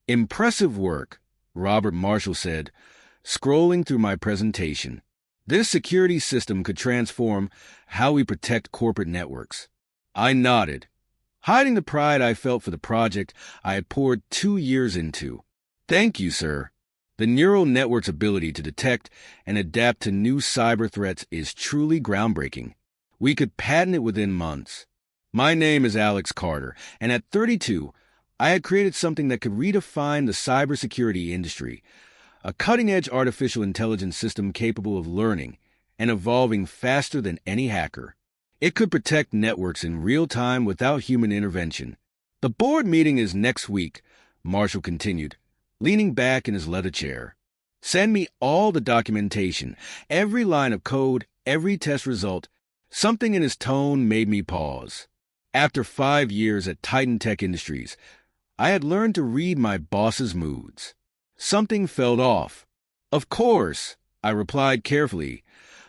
Impressive work, Robert Marshall said, scrolling through my presentation. This security system could transform how we protect corporate networks. I nodded, hiding the pride I felt for the project I had poured 2 years into. Thank you, sir. The neural network's ability to detect and adapt to new cyber threats is truly groundbreaking. We could patent it within months. My name is Alex Carter, and at 32, I had created something that could redefine the cybersecurity industry, a cutting-edge artificial intelligence system capable of learning and evolving faster than any hacker. It could protect networks in real time without human intervention. The board meeting is next week, Marshall continued, leaning back in his leather chair. Send me all the documentation, every line of code, every test result. Something in his tone made me pause. After 5 years at Titan Tech Industries, I had learned to read my boss's moods. Something felt off. Of course, I replied carefully,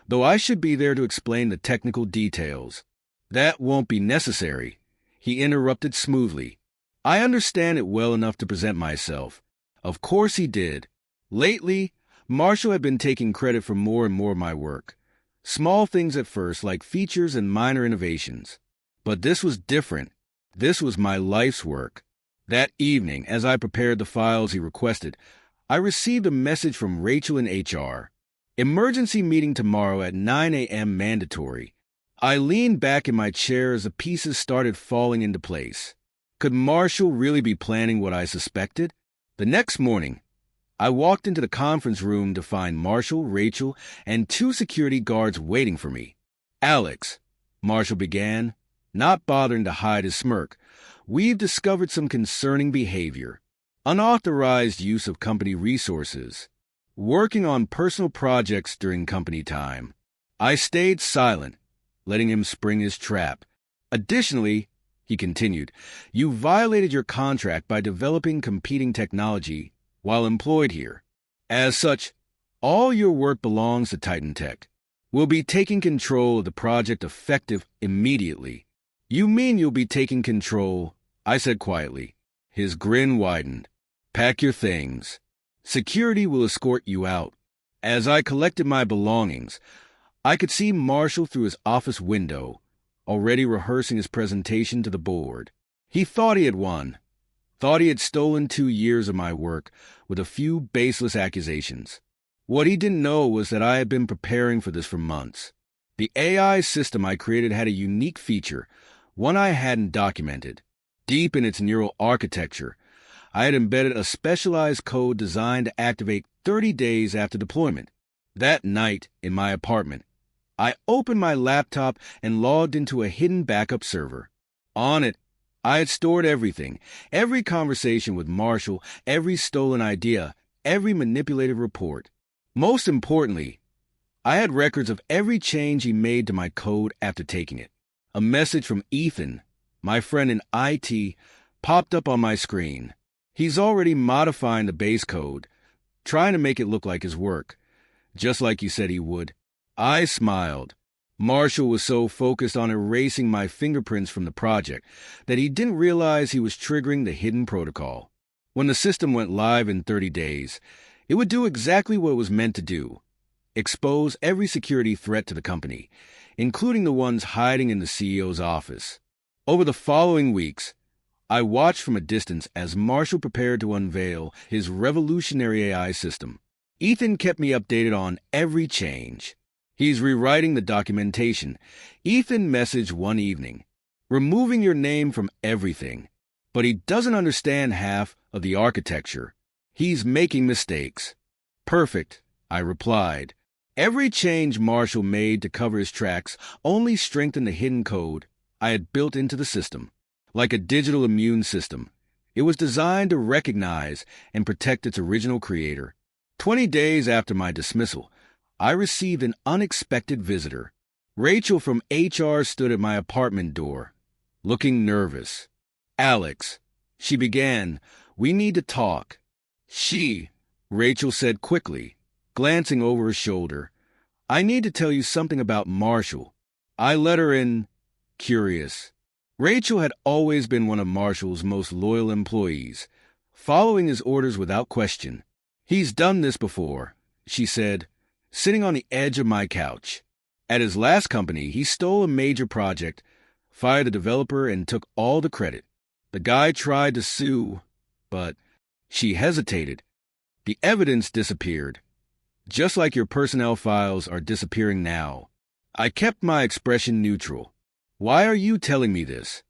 though I should be there to explain the technical details. That won't be necessary, he interrupted smoothly. I understand it well enough to present myself. Of course he did. Lately, Marshall had been taking credit for more and more of my work. Small things at first, like features and minor innovations. But this was different. This was my life's work. That evening, as I prepared the files he requested, I received a message from Rachel in HR. Emergency meeting tomorrow at 9 a.m. mandatory. I leaned back in my chair as the pieces started falling into place. Could Marshall really be planning what I suspected? The next morning, I walked into the conference room to find Marshall, Rachel, and 2 security guards waiting for me. Alex, Marshall began, not bothering to hide his smirk, we've discovered some concerning behavior. Unauthorized use of company resources. Working on personal projects during company time. I stayed silent, letting him spring his trap. Additionally, he continued, you violated your contract by developing competing technology while employed here. As such, all your work belongs to Titan Tech. We'll be taking control of the project effective immediately. You mean you'll be taking control? I said quietly. His grin widened. Pack your things. Security will escort you out. As I collected my belongings, I could see Marshall through his office window, already rehearsing his presentation to the board. He thought he had won. Thought he had stolen 2 years of my work with a few baseless accusations. What he didn't know was that I had been preparing for this for months. The AI system I created had a unique feature, one I hadn't documented. Deep in its neural architecture, I had embedded a specialized code designed to activate 30 days after deployment. That night, in my apartment, I opened my laptop and logged into a hidden backup server. On it, I had stored everything, every conversation with Marshall, every stolen idea, every manipulated report. Most importantly, I had records of every change he made to my code after taking it. A message from Ethan, my friend in IT, popped up on my screen. He's already modifying the base code, trying to make it look like his work, just like you said he would. I smiled. Marshall was so focused on erasing my fingerprints from the project that he didn't realize he was triggering the hidden protocol. When the system went live in 30 days, it would do exactly what it was meant to do: expose every security threat to the company, including the ones hiding in the CEO's office. Over the following weeks, I watched from a distance as Marshall prepared to unveil his revolutionary AI system. Ethan kept me updated on every change. He's rewriting the documentation. Ethan messaged one evening, removing your name from everything. But he doesn't understand half of the architecture. He's making mistakes. Perfect, I replied. Every change Marshall made to cover his tracks only strengthened the hidden code I had built into the system. Like a digital immune system, it was designed to recognize and protect its original creator. 20 days after my dismissal, I received an unexpected visitor. Rachel from HR stood at my apartment door, looking nervous. Alex, she began, we need to talk. Rachel said quickly, glancing over her shoulder. I need to tell you something about Marshall. I let her in, curious. Rachel had always been one of Marshall's most loyal employees, following his orders without question. "He's done this before," she said, sitting on the edge of my couch. "At his last company, he stole a major project, fired the developer, and took all the credit. The guy tried to sue, but—" She hesitated. "The evidence disappeared, just like your personnel files are disappearing now." I kept my expression neutral. "Why are you telling me this?"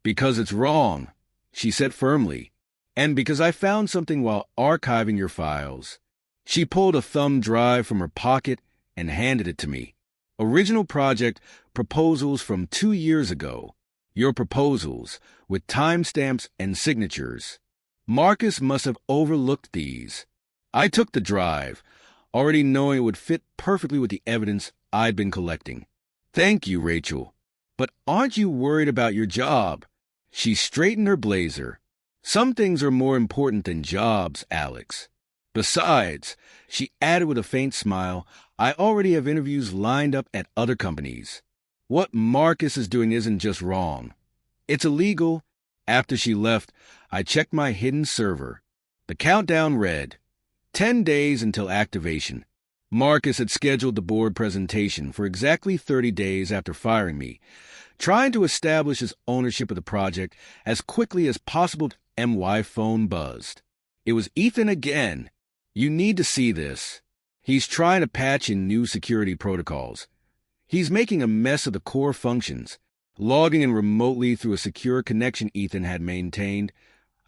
"Because it's wrong," she said firmly, "and because I found something while archiving your files." She pulled a thumb drive from her pocket and handed it to me. "Original project proposals from 2 years ago. Your proposals, with timestamps and signatures. Marcus must have overlooked these." I took the drive, already knowing it would fit perfectly with the evidence I'd been collecting. "Thank you, Rachel. But aren't you worried about your job?" She straightened her blazer. "Some things are more important than jobs, Alex. Besides," she added with a faint smile, "I already have interviews lined up at other companies. What Marcus is doing isn't just wrong. It's illegal." After she left, I checked my hidden server. The countdown read, 10 days until activation. Marcus had scheduled the board presentation for exactly 30 days after firing me, trying to establish his ownership of the project as quickly as possible. My phone buzzed. It was Ethan again. "You need to see this. He's trying to patch in new security protocols. He's making a mess of the core functions, logging in remotely through a secure connection Ethan had maintained.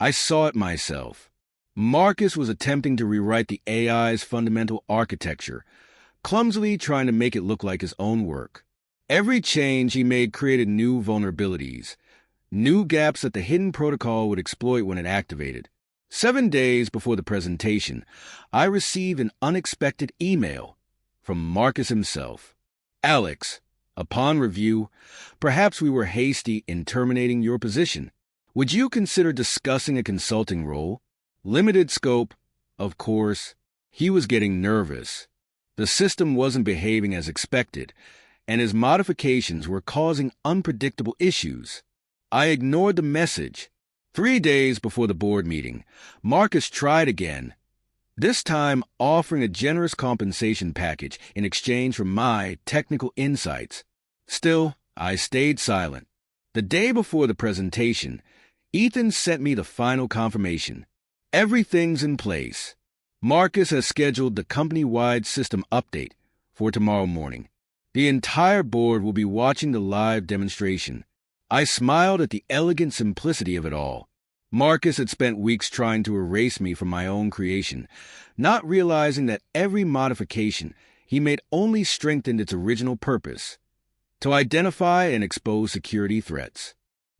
I saw it myself. Marcus was attempting to rewrite the AI's fundamental architecture, clumsily trying to make it look like his own work. Every change he made created new vulnerabilities, new gaps that the hidden protocol would exploit when it activated. 7 days before the presentation, I received an unexpected email from Marcus himself. "Alex, upon review, perhaps we were hasty in terminating your position. Would you consider discussing a consulting role? Limited scope, of course." He was getting nervous. The system wasn't behaving as expected, and his modifications were causing unpredictable issues. I ignored the message. 3 days before the board meeting, Marcus tried again, this time offering a generous compensation package in exchange for my technical insights. Still, I stayed silent. The day before the presentation, Ethan sent me the final confirmation. "Everything's in place. Marcus has scheduled the company-wide system update for tomorrow morning. The entire board will be watching the live demonstration." I smiled at the elegant simplicity of it all. Marcus had spent weeks trying to erase me from my own creation, not realizing that every modification he made only strengthened its original purpose, to identify and expose security threats.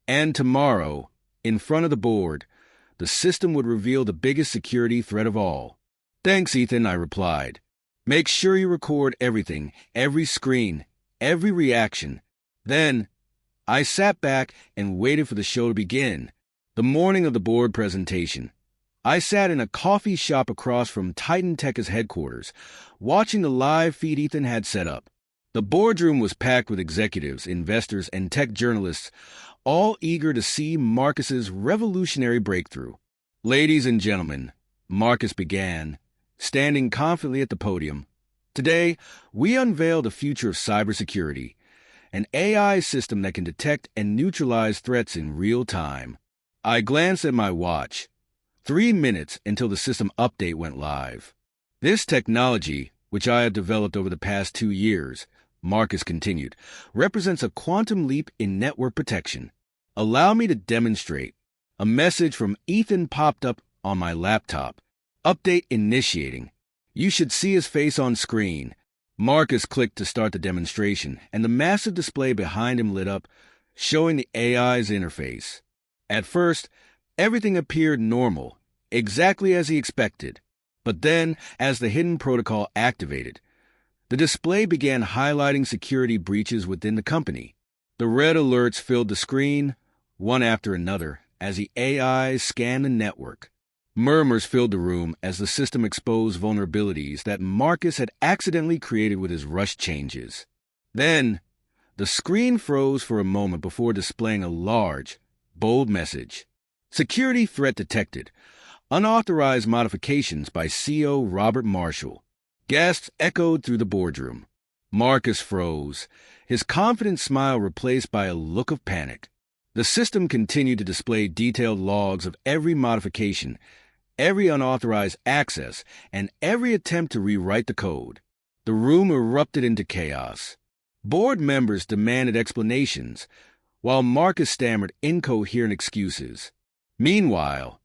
And tomorrow, in front of the board, the system would reveal the biggest security threat of all. "Thanks, Ethan," I replied. "Make sure you record everything, every screen, every reaction." Then I sat back and waited for the show to begin. The morning of the board presentation, I sat in a coffee shop across from Titan Tech's headquarters, watching the live feed Ethan had set up. The boardroom was packed with executives, investors, and tech journalists, all eager to see Marcus's revolutionary breakthrough. "Ladies and gentlemen," Marcus began, standing confidently at the podium, "today we unveil the future of cybersecurity, an AI system that can detect and neutralize threats in real time." I glanced at my watch. 3 minutes until the system update went live. "This technology, which I have developed over the past 2 years," Marcus continued, "represents a quantum leap in network protection. Allow me to demonstrate." A message from Ethan popped up on my laptop. "Update initiating. You should see his face on screen." Marcus clicked to start the demonstration, and the massive display behind him lit up, showing the AI's interface. At first, everything appeared normal, exactly as he expected. But then, as the hidden protocol activated, the display began highlighting security breaches within the company. The red alerts filled the screen, one after another, as the AI scanned the network. Murmurs filled the room as the system exposed vulnerabilities that Marcus had accidentally created with his rush changes. Then, the screen froze for a moment before displaying a large, bold message. "Security threat detected. Unauthorized modifications by CEO Robert Marshall. Gasps echoed through the boardroom. Marcus froze, his confident smile replaced by a look of panic. The system continued to display detailed logs of every modification, every unauthorized access, and every attempt to rewrite the code. The room erupted into chaos. Board members demanded explanations, while Marcus stammered incoherent excuses. Meanwhile,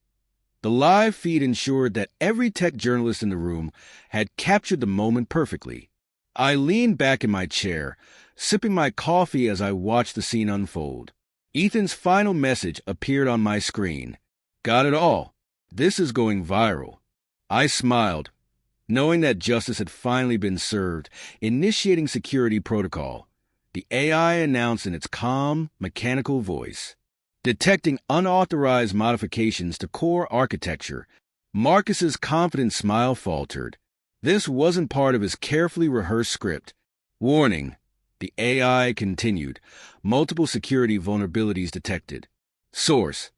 the live feed ensured that every tech journalist in the room had captured the moment perfectly. I leaned back in my chair, sipping my coffee as I watched the scene unfold. Ethan's final message appeared on my screen. Got it all. This is going viral. I smiled, knowing that justice had finally been served. Initiating security protocol, the AI announced in its calm, mechanical voice. Detecting unauthorized modifications to core architecture, Marcus's confident smile faltered. This wasn't part of his carefully rehearsed script. Warning, the AI continued. Multiple security vulnerabilities detected. Source: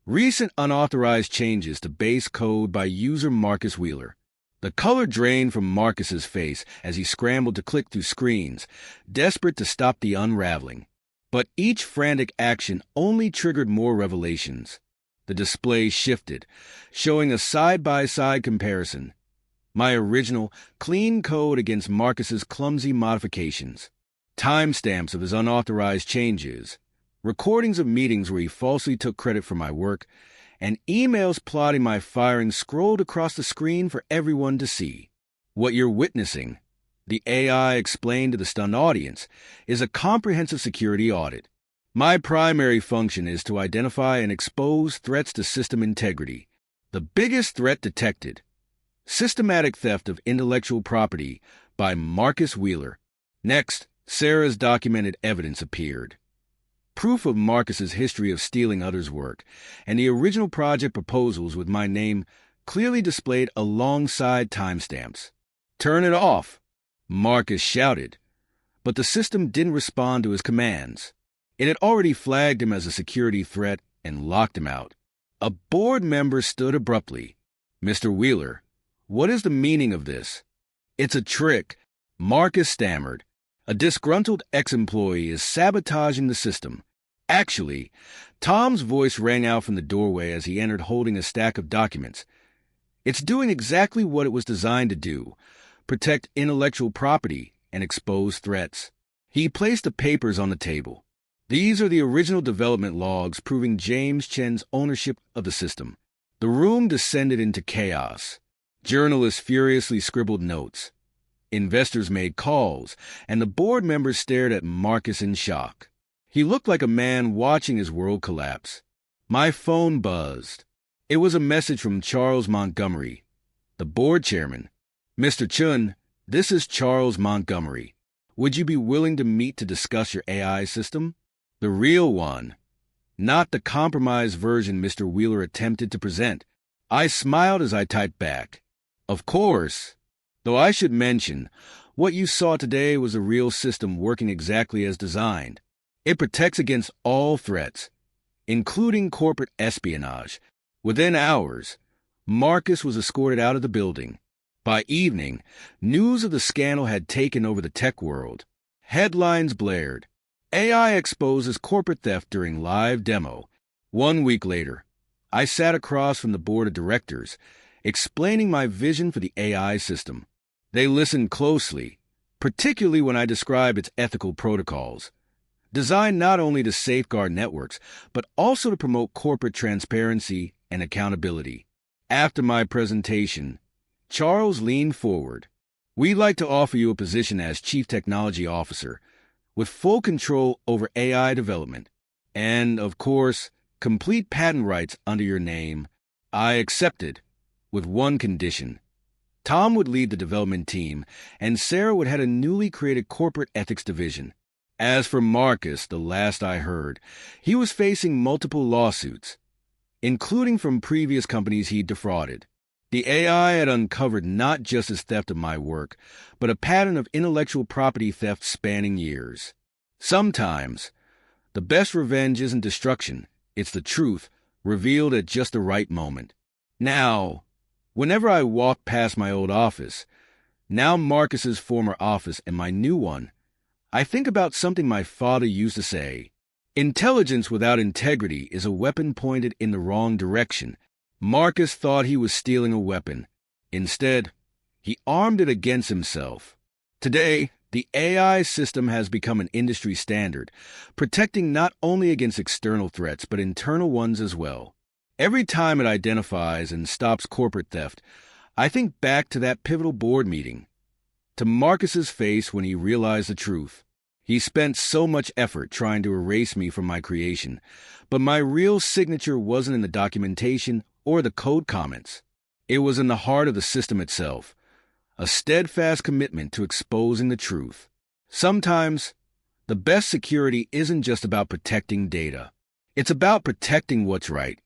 recent unauthorized changes to base code by user Marcus Wheeler. The color drained from Marcus's face as he scrambled to click through screens, desperate to stop the unraveling. But each frantic action only triggered more revelations. The display shifted, showing a side-by-side comparison. My original, clean code against Marcus's clumsy modifications. Timestamps of his unauthorized changes. Recordings of meetings where he falsely took credit for my work, and emails plotting my firing scrolled across the screen for everyone to see. What you're witnessing, the AI explained to the stunned audience, is a comprehensive security audit. My primary function is to identify and expose threats to system integrity. The biggest threat detected: systematic theft of intellectual property by Marcus Wheeler. Next, Sarah's documented evidence appeared. Proof of Marcus's history of stealing others' work, and the original project proposals with my name clearly displayed alongside timestamps. Turn it off, Marcus shouted, but the system didn't respond to his commands. It had already flagged him as a security threat and locked him out. A board member stood abruptly. Mr. Wheeler, what is the meaning of this? It's a trick, Marcus stammered. A disgruntled ex-employee is sabotaging the system. Actually, Tom's voice rang out from the doorway as he entered holding a stack of documents. It's doing exactly what it was designed to do: protect intellectual property and expose threats. He placed the papers on the table. These are the original development logs proving James Chen's ownership of the system. The room descended into chaos. Journalists furiously scribbled notes. Investors made calls, and the board members stared at Marcus in shock. He looked like a man watching his world collapse. My phone buzzed. It was a message from Charles Montgomery, the board chairman. Mr. Chun, this is Charles Montgomery. Would you be willing to meet to discuss your AI system? The real one, not the compromised version Mr. Wheeler attempted to present. I smiled as I typed back. Of course. Though I should mention, what you saw today was a real system working exactly as designed. It protects against all threats, including corporate espionage. Within hours, Marcus was escorted out of the building. By evening, news of the scandal had taken over the tech world. Headlines blared. AI exposes corporate theft during live demo. 1 week later, I sat across from the board of directors, explaining my vision for the AI system. They listened closely, particularly when I described its ethical protocols, designed not only to safeguard networks, but also to promote corporate transparency and accountability. After my presentation, Charles leaned forward. We'd like to offer you a position as Chief Technology Officer, with full control over AI development, and, of course, complete patent rights under your name. I accepted, with one condition. Tom would lead the development team, and Sarah would head a newly created corporate ethics division. As for Marcus, the last I heard, he was facing multiple lawsuits, including from previous companies he'd defrauded. The AI had uncovered not just his theft of my work, but a pattern of intellectual property theft spanning years. Sometimes, the best revenge isn't destruction, it's the truth, revealed at just the right moment. Now, whenever I walk past my old office, now Marcus's former office and my new one, I think about something my father used to say. Intelligence without integrity is a weapon pointed in the wrong direction. Marcus thought he was stealing a weapon. Instead, he armed it against himself. Today, the AI system has become an industry standard, protecting not only against external threats but internal ones as well. Every time it identifies and stops corporate theft, I think back to that pivotal board meeting, to Marcus's face when he realized the truth. He spent so much effort trying to erase me from my creation, but my real signature wasn't in the documentation or the code comments. It was in the heart of the system itself, a steadfast commitment to exposing the truth. Sometimes, the best security isn't just about protecting data. It's about protecting what's right.